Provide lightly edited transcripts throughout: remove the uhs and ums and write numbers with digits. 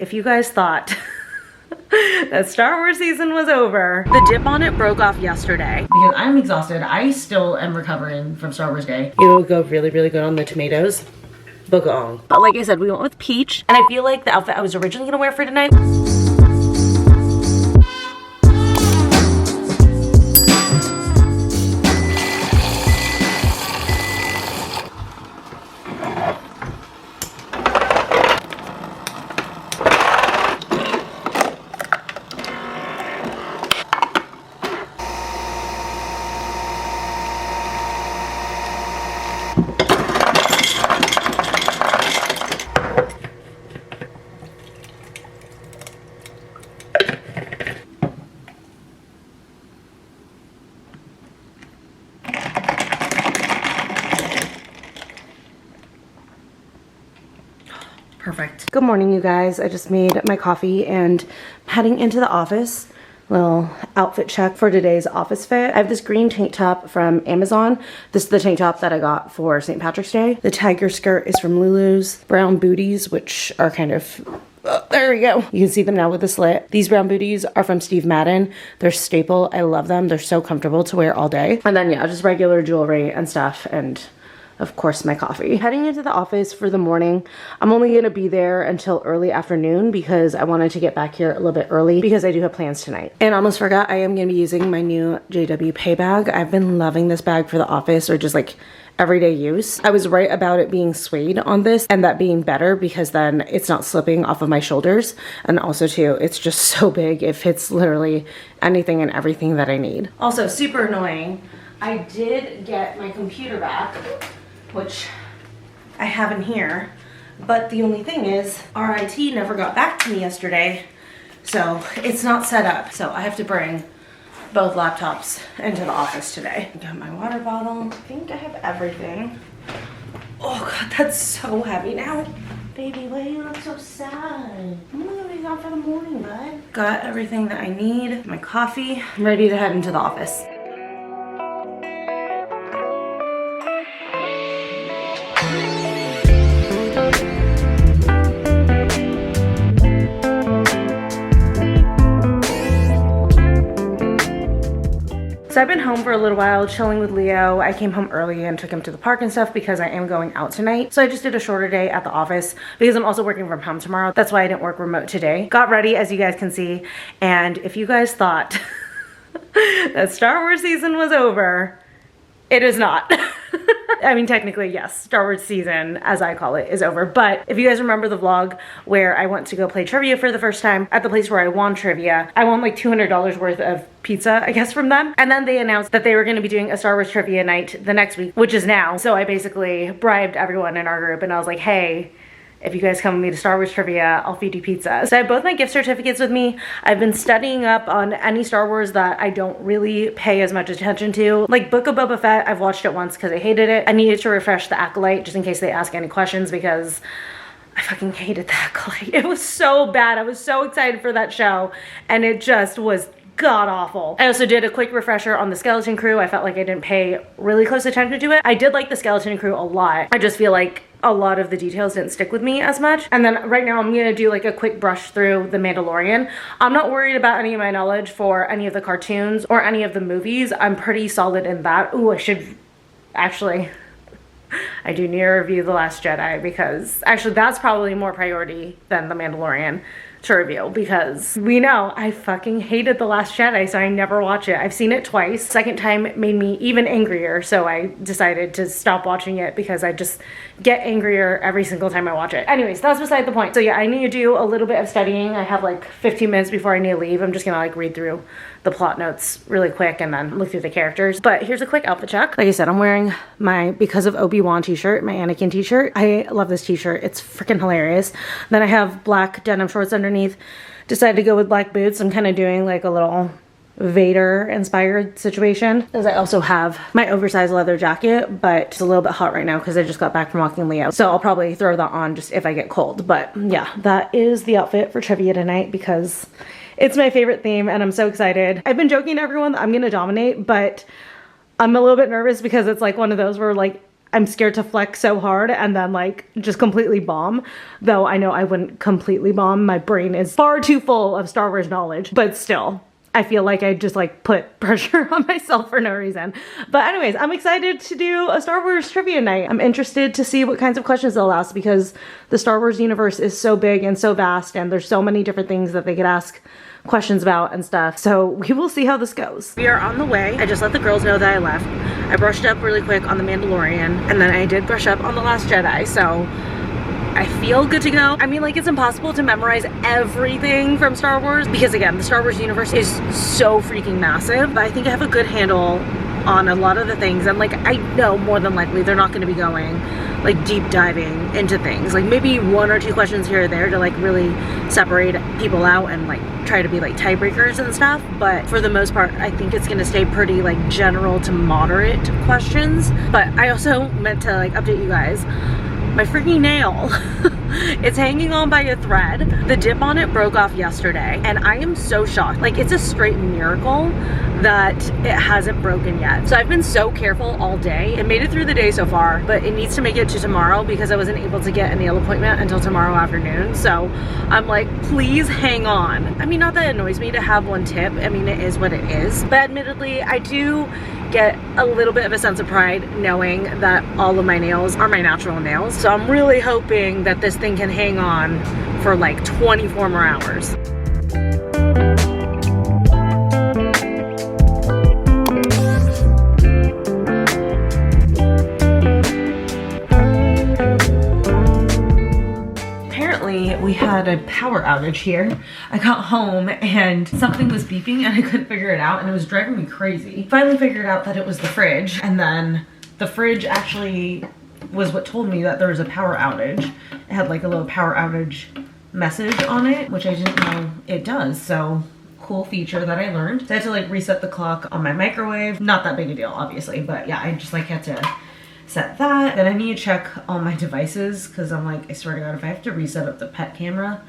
If you guys thought that Star Wars season was over, the dip on it broke off yesterday. Because I'm exhausted. I still am recovering from Star Wars Day. It'll go really, really good on the tomatoes. Bagong. But like I said, we went with peach. And I feel like the outfit I was originally gonna wear for tonight perfect. Good morning, you guys. I just made my coffee and heading into the office. Little outfit check for today's office fit. I have this green tank top from Amazon. This is the tank top that I got for St. Patrick's Day. The tiger skirt is from Lulu's. Brown booties, which are kind of there we go. You can see them now with the slit. These brown booties are from Steve Madden. They're staple. I love them. They're so comfortable to wear all day. And then yeah, just regular jewelry and stuff, and of course my coffee. Heading into the office for the morning. I'm only gonna be there until early afternoon because I wanted to get back here a little bit early because I do have plans tonight. And I almost forgot, I am gonna be using my new JW Pay bag. I've been loving this bag for the office or just like everyday use. I was right about it being suede on this and that being better because then it's not slipping off of my shoulders. And also too, it's just so big. It fits literally anything and everything that I need. Also super annoying, I did get my computer back, which I have in here, but the only thing is our IT never got back to me yesterday, so it's not set up. So I have to bring both laptops into the office today. I got my water bottle. I think I have everything. Oh God, that's so heavy now. Baby, why do you look so sad? I'm gonna be gone for the morning, bud. Got everything that I need, my coffee. I'm ready to head into the office. So I've been home for a little while, chilling with Leo. I came home early and took him to the park and stuff because I am going out tonight. So I just did a shorter day at the office because I'm also working from home tomorrow. That's why I didn't work remote today. Got ready, as you guys can see. And if you guys thought that Star Wars season was over, it is not. I mean, technically, yes, Star Wars season, as I call it, is over. But if you guys remember the vlog where I went to go play trivia for the first time at the place where I won trivia, I won like $200 worth of pizza, I guess, from them. And then they announced that they were going to be doing a Star Wars trivia night the next week, which is now. So I basically bribed everyone in our group and I was like, hey, if you guys come with me to Star Wars trivia, I'll feed you pizza. So I have both my gift certificates with me. I've been studying up on any Star Wars that I don't really pay as much attention to. Like Book of Boba Fett, I've watched it once because I hated it. I needed to refresh the Acolyte just in case they ask any questions because I fucking hated the Acolyte. It was so bad. I was so excited for that show and it just was god awful. I also did a quick refresher on the Skeleton Crew. I felt like I didn't pay really close attention to it. I did like the Skeleton Crew a lot. I just feel like a lot of the details didn't stick with me as much. And then right now I'm gonna do like a quick brush through The Mandalorian. I'm not worried about any of my knowledge for any of the cartoons or any of the movies. I'm pretty solid in that. Ooh, I should actually, I do need to review The Last Jedi because actually that's probably more priority than The Mandalorian to review because we know I fucking hated The Last Jedi, so I never watch it. I've seen it twice. Second time it made me even angrier, so I decided to stop watching it because I just get angrier every single time I watch it. Anyways, that's beside the point. So yeah, I need to do a little bit of studying. I have like 15 minutes before I need to leave. I'm just gonna like read through the plot notes really quick and then look through the characters. But here's a quick outfit check. Like I said, I'm wearing my Because of Obi-Wan t-shirt, my Anakin t-shirt. I love this t-shirt. It's freaking hilarious. Then I have black denim shorts underneath. Decided to go with black boots. I'm kind of doing like a little Vader inspired situation. As I also have my oversized leather jacket, but it's a little bit hot right now because I just got back from walking Leo. So I'll probably throw that on just if I get cold. But yeah, that is the outfit for trivia tonight because it's my favorite theme and I'm so excited. I've been joking to everyone that I'm gonna dominate, but I'm a little bit nervous because it's like one of those where like I'm scared to flex so hard and then like just completely bomb. Though I know I wouldn't completely bomb. My brain is far too full of Star Wars knowledge, but still. I feel like I just like put pressure on myself for no reason. But anyways, I'm excited to do a Star Wars trivia night. I'm interested to see what kinds of questions they'll ask because the Star Wars universe is so big and so vast and there's so many different things that they could ask questions about and stuff. So we will see how this goes. We are on the way. I just let the girls know that I left. I brushed up really quick on The Mandalorian and then I did brush up on The Last Jedi. So I feel good to go. I mean, like, it's impossible to memorize everything from Star Wars because again, the Star Wars universe is so freaking massive. But I think I have a good handle on a lot of the things and like I know more than likely they're not going to be going like deep diving into things, like maybe 1 or 2 questions here or there to like really separate people out and like try to be like tiebreakers and stuff, but for the most part I think it's going to stay pretty like general to moderate questions. But I also meant to like update you guys, my freaking nail it's hanging on by a thread. The dip on it broke off yesterday and I am so shocked. Like, it's a straight miracle that it hasn't broken yet. So I've been so careful all day. It made it through the day so far, but it needs to make it to tomorrow because I wasn't able to get a nail appointment until tomorrow afternoon. So I'm like, please hang on. I mean, not that it annoys me to have one tip. I mean, it is what it is. But admittedly, I do get a little bit of a sense of pride knowing that all of my nails are my natural nails. So I'm really hoping that this thing can hang on for like 24 more hours. We had a power outage here. I got home and something was beeping and I couldn't figure it out and it was driving me crazy. Finally figured out that it was the fridge, and then the fridge actually was what told me that there was a power outage. It had like a little power outage message on it, which I didn't know it does. So cool feature that I learned. So I had to like reset the clock on my microwave. Not that big a deal, obviously, but yeah, I just like had to set that. Then I need to check all my devices because I'm like, I swear to God, if I have to reset up the pet camera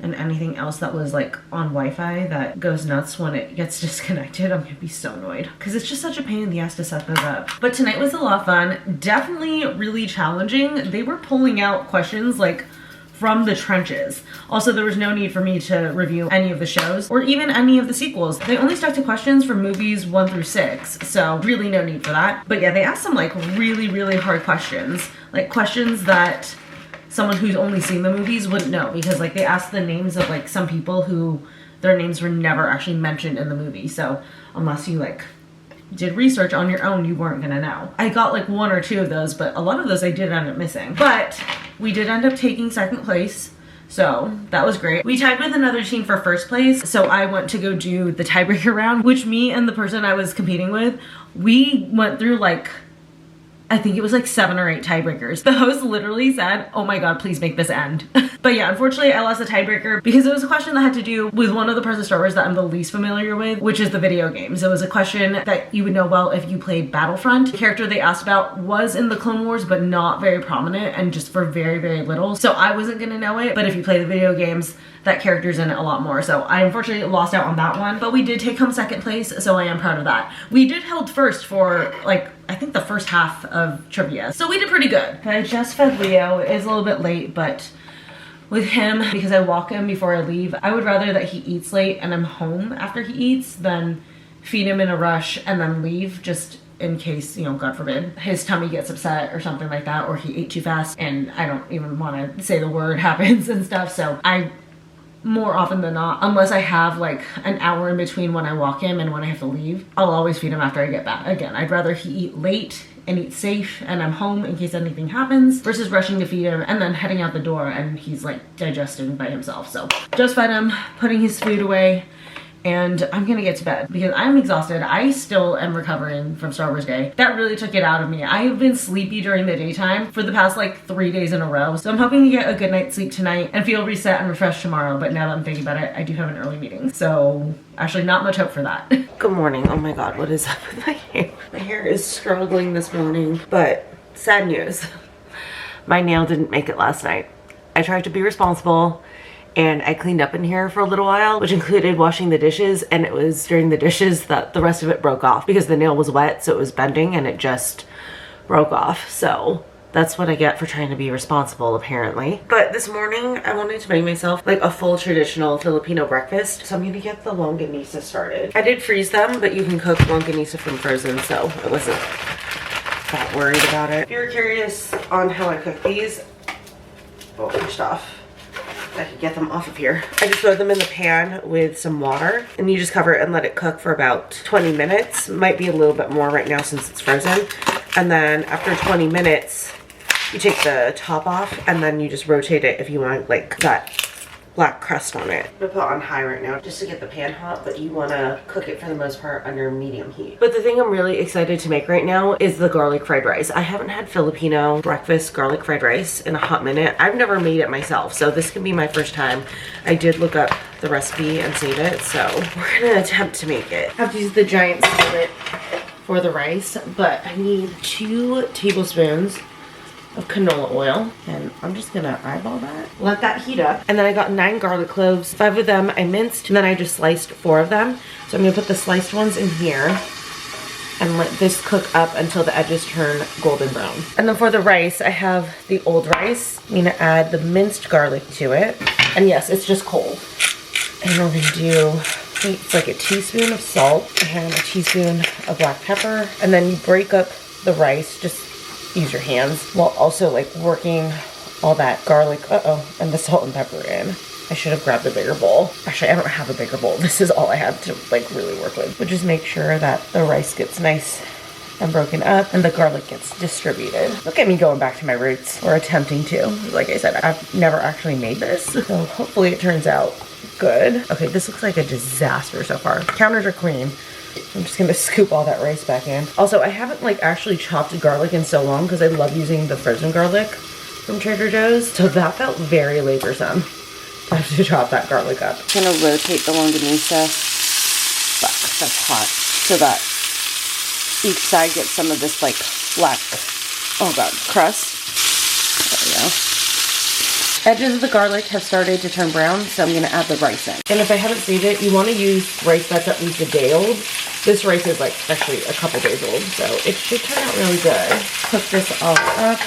and anything else that was like on Wi-Fi that goes nuts when it gets disconnected, I'm gonna be so annoyed because it's just such a pain in the ass to set those up. But tonight was a lot of fun. Definitely really challenging. They were pulling out questions like from the trenches. Also, there was no need for me to review any of the shows or even any of the sequels. They only stuck to questions from movies 1 through 6, so really no need for that. But yeah, they asked some like really, really hard questions, like questions that someone who's only seen the movies wouldn't know, because like they asked the names of like some people who their names were never actually mentioned in the movie. So unless you like did research on your own, you weren't gonna know. I got like 1 or 2 of those, but a lot of those I did end up missing. But we did end up taking second place, so that was great. We tied with another team for first place, so I went to go do the tiebreaker round, which me and the person I was competing with, we went through like, I think it was like 7 or 8 tiebreakers. The host literally said, oh my God, please make this end. But yeah, unfortunately I lost the tiebreaker because it was a question that had to do with one of the parts of Star Wars that I'm the least familiar with, which is the video games. It was a question that you would know well if you played Battlefront. The character they asked about was in the Clone Wars, but not very prominent and just for very, very little. So I wasn't gonna know it, but if you play the video games, that character's in it a lot more. So I unfortunately lost out on that one, but we did take home second place, so I am proud of that. We did held first for like, I think the first half of trivia. So we did pretty good. I just fed Leo. It is a little bit late, but with him, because I walk him before I leave, I would rather that he eats late and I'm home after he eats than feed him in a rush and then leave, just in case, you know, God forbid, his tummy gets upset or something like that, or he ate too fast and I don't even want to say the word happens and stuff. So I, more often than not, unless I have like an hour in between when I walk him and when I have to leave, I'll always feed him after I get back. Again, I'd rather he eat late and eat safe and I'm home in case anything happens versus rushing to feed him and then heading out the door and he's like digesting by himself. So just fed him, putting his food away, and I'm gonna get to bed because I'm exhausted. I still am recovering from Star Wars Day. That really took it out of me. I have been sleepy during the daytime for the past like 3 days in a row. So I'm hoping to get a good night's sleep tonight and feel reset and refreshed tomorrow. But now that I'm thinking about it, I do have an early meeting. So actually not much hope for that. Good morning. Oh my God, what is up with my hair? My hair is struggling this morning, but sad news. My nail didn't make it last night. I tried to be responsible and I cleaned up in here for a little while, which included washing the dishes, and it was during the dishes that the rest of it broke off because the nail was wet, so it was bending and it just broke off. So that's what I get for trying to be responsible, apparently. But this morning, I wanted to make myself like a full traditional Filipino breakfast. So I'm gonna get the longanisa started. I did freeze them, but you can cook longanisa from frozen, so I wasn't that worried about it. If you're curious on how I cook these, well, first off, I can get them off of here. I just throw them in the pan with some water, and you just cover it and let it cook for about 20 minutes. Might be a little bit more right now since it's frozen. And then after 20 minutes, you take the top off and then you just rotate it if you want like that black crust on it. I'm gonna put it on high right now just to get the pan hot, but you wanna cook it for the most part under medium heat. But the thing I'm really excited to make right now is the garlic fried rice. I haven't had Filipino breakfast garlic fried rice in a hot minute. I've never made it myself, so this can be my first time. I did look up the recipe and save it, so we're gonna attempt to make it. I have to use the giant skillet for the rice, but I need 2 tablespoons of canola oil, and I'm just gonna eyeball that. Let that heat up. And then I got 9 garlic cloves. 5 of them I minced, and then I just sliced 4 of them. So I'm gonna put the sliced ones in here and let this cook up until the edges turn golden brown. And then for the rice, I have the old rice. I'm gonna add the minced garlic to it. And yes, it's just cold. And we're gonna do, I think it's like a teaspoon of salt and a teaspoon of black pepper. And then you break up the rice, just use your hands, while also like working all that garlic, and the salt and pepper in. I should have grabbed a bigger bowl. Actually, I don't have a bigger bowl. This is all I had to like really work with. But just make sure that the rice gets nice and broken up and the garlic gets distributed. Look at me going back to my roots, or attempting to. Like I said, I've never actually made this, so hopefully it turns out good. Okay, this looks like a disaster so far. Counters are clean. I'm just gonna scoop all that rice back in. Also, I haven't like actually chopped garlic in so long because I love using the frozen garlic from Trader Joe's. So that felt very laborsome. I have to chop that garlic up. I'm gonna rotate the longanisa. Fuck, that's hot. So that each side gets some of this like black, oh god, crust. There we go. Edges of the garlic have started to turn brown, so I'm gonna add the rice in. And if I haven't saved it, you wanna use rice that's at least a day old. This rice is like actually a couple days old, so it should turn out really good. Cook this all up.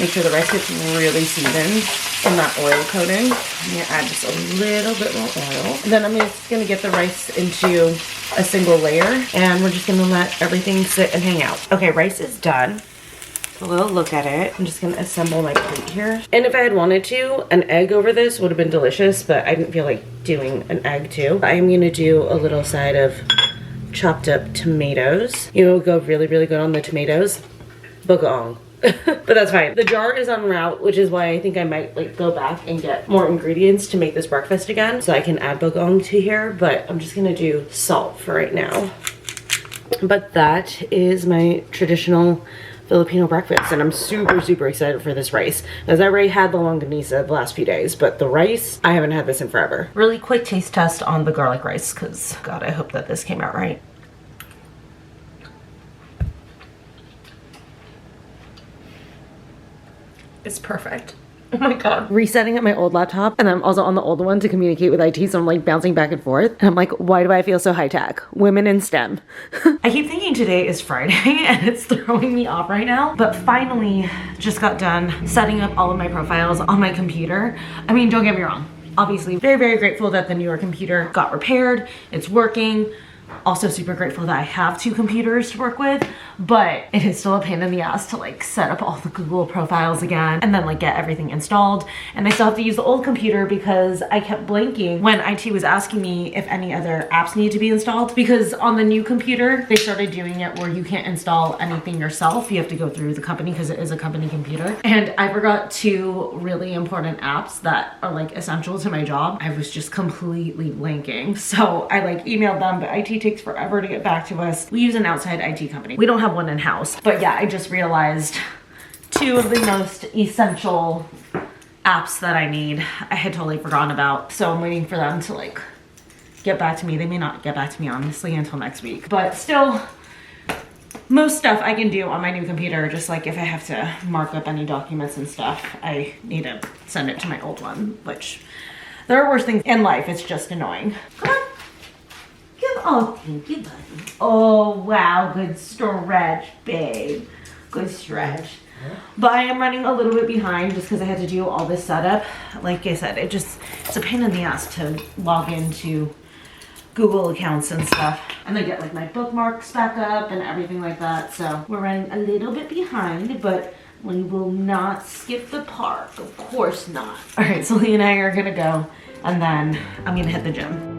Make sure the rice gets really seasoned in that oil coating. I'm gonna add just a little bit more oil. And then I'm just gonna get the rice into a single layer, and we're just gonna let everything sit and hang out. Okay, rice is done. A little look at it. I'm just gonna assemble my plate here. And if I had wanted to, an egg over this would have been delicious, but I didn't feel like doing an egg too. I am gonna do a little side of chopped up tomatoes. You know, go really, really good on the tomatoes. Bagoong. But that's fine. The jar is en route, which is why I think I might like go back and get more ingredients to make this breakfast again, so I can add bagoong to here, but I'm just gonna do salt for right now. But that is my traditional Filipino breakfast, and I'm super, super excited for this rice, as I already had the longanisa the last few days, but the rice, I haven't had this in forever. Really quick taste test on the garlic rice, because god, I hope that this came out right. It's perfect. Oh my god. Resetting at my old laptop, and I'm also on the old one to communicate with IT, so I'm like bouncing back and forth. And I'm like, why do I feel so high tech? Women in STEM. I keep thinking today is Friday and it's throwing me off right now, but finally just got done setting up all of my profiles on my computer. I mean, don't get me wrong. Obviously, very, very grateful that the newer computer got repaired. It's working. Also super grateful that I have 2 computers to work with, but it is still a pain in the ass to like set up all the Google profiles again and then like get everything installed. And I still have to use the old computer because I kept blanking when IT was asking me if any other apps need to be installed, because on the new computer, they started doing it where you can't install anything yourself. You have to go through the company because it is a company computer. And I forgot 2 really important apps that are like essential to my job. I was just completely blanking. So I like emailed them, but IT takes forever to get back to us. We use an outside IT company. We don't have one in-house. But yeah, I just realized 2 of the most essential apps that I need, I had totally forgotten about. So I'm waiting for them to like get back to me. They may not get back to me honestly until next week, but still most stuff I can do on my new computer. Just like if I have to mark up any documents and stuff, I need to send it to my old one, which there are worse things in life. It's just annoying. Come on. Oh, thank you, buddy. Oh, wow, good stretch, babe. Good stretch. But I am running a little bit behind just because I had to do all this setup. Like I said, it's a pain in the ass to log into Google accounts and stuff. And then get like my bookmarks back up and everything like that. So we're running a little bit behind, but we will not skip the park. Of course not. All right, so Lee and I are gonna go and then I'm gonna hit the gym.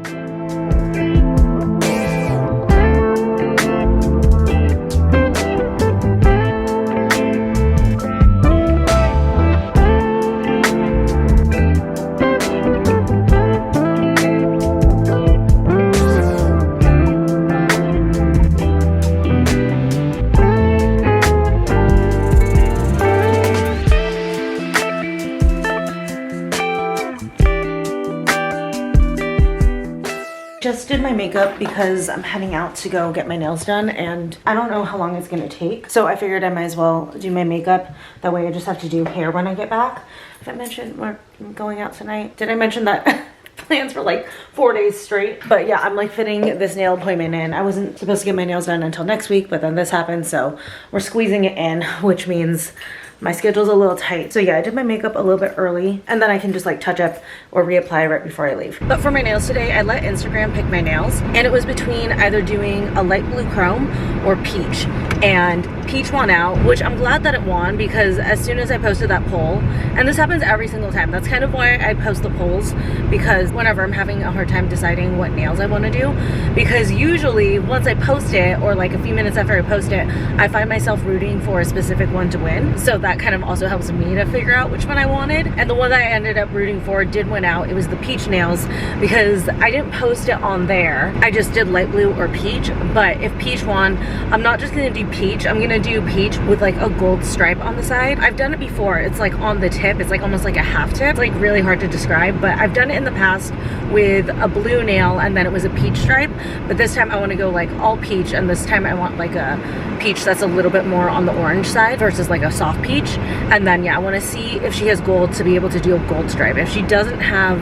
Just did my makeup because I'm heading out to go get my nails done and I don't know how long it's gonna take. So I figured I might as well do my makeup. That way I just have to do hair when I get back. If I mentioned we're going out tonight, did I mention that plans for like 4 days straight? But yeah, I'm like fitting this nail appointment in. I wasn't supposed to get my nails done until next week, but then this happened. So we're squeezing it in, which means my schedule's a little tight. So yeah, I did my makeup a little bit early and then I can just like touch up or reapply right before I leave. But for my nails today, I let Instagram pick my nails and it was between either doing a light blue chrome or peach. And peach won out, which I'm glad that it won because as soon as I posted that poll, and this happens every single time, that's kind of why I post the polls, because whenever I'm having a hard time deciding what nails I want to do, because usually once I post it or like a few minutes after I post it, I find myself rooting for a specific one to win. So that kind of also helps me to figure out which one I wanted. And the one that I ended up rooting for did win out. It was the peach nails because I didn't post it on there. I just did light blue or peach. But if peach won, I'm not just gonna do peach. I'm gonna do peach with like a gold stripe on the side. I've done it before. It's like on the tip. It's like almost like a half tip. It's like really hard to describe, but I've done it in the past with a blue nail and then it was a peach stripe. But this time I want to go like all peach, and this time I want like a peach that's a little bit more on the orange side versus like a soft peach. And then yeah, I want to see if she has gold to be able to do a gold stripe. If she doesn't have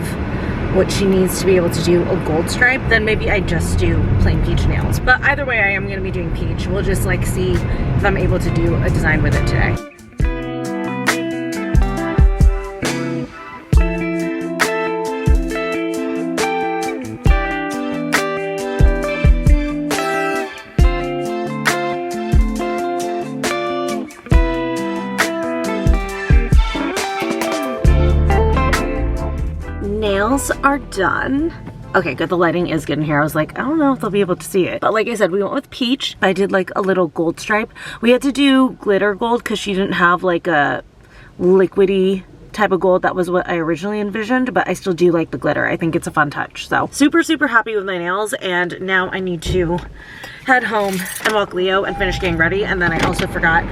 what she needs to be able to do a gold stripe, then maybe I just do plain peach nails. But either way, I am going to be doing peach. We'll just like see if I'm able to do a design with it today. Nails are done. Okay, good. The lighting is good in here. I was like, I don't know if they'll be able to see it. But like I said, we went with peach. I did like a little gold stripe. We had to do glitter gold because she didn't have like a liquidy type of gold. That was what I originally envisioned, but I still do like the glitter. I think it's a fun touch. So super, super happy with my nails. And now I need to head home and walk Leo and finish getting ready. And then I also forgot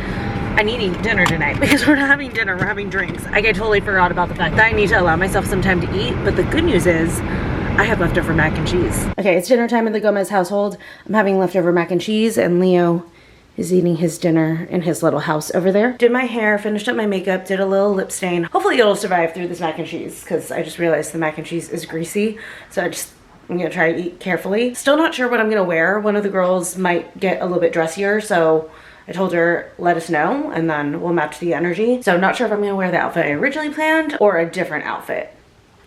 I need to eat dinner tonight because we're not having dinner, we're having drinks. I totally forgot about the fact that I need to allow myself some time to eat, but the good news is I have leftover mac and cheese. Okay, it's dinner time in the Gomez household. I'm having leftover mac and cheese and Leo is eating his dinner in his little house over there. Did my hair, finished up my makeup, did a little lip stain. Hopefully it'll survive through this mac and cheese because I just realized the mac and cheese is greasy. So I'm gonna try to eat carefully. Still not sure what I'm gonna wear. One of the girls might get a little bit dressier, so I told her, let us know, and then we'll match the energy. So I'm not sure if I'm gonna wear the outfit I originally planned or a different outfit.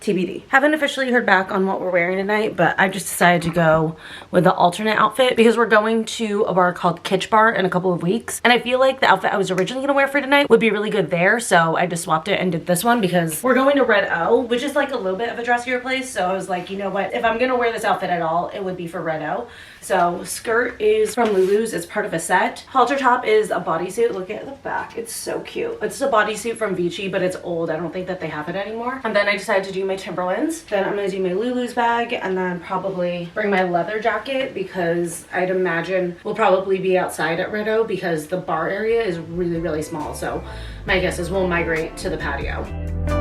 TBD. Haven't officially heard back on what we're wearing tonight, but I just decided to go with the alternate outfit because we're going to a bar called Kitsch Bar in a couple of weeks. And I feel like the outfit I was originally gonna wear for tonight would be really good there. So I just swapped it and did this one because we're going to Red O, which is like a little bit of a dressier place. So I was like, you know what? If I'm gonna wear this outfit at all, it would be for Red O. So skirt is from Lulu's. It's part of a set. Halter top is a bodysuit. Look at the back. It's so cute. It's a bodysuit from Vichy, but it's old. I don't think that they have it anymore. And then I decided to do my Timberlands. Then I'm gonna do my Lulu's bag and then probably bring my leather jacket because I'd imagine we'll probably be outside at Red O because the bar area is really, really small. So my guess is we'll migrate to the patio.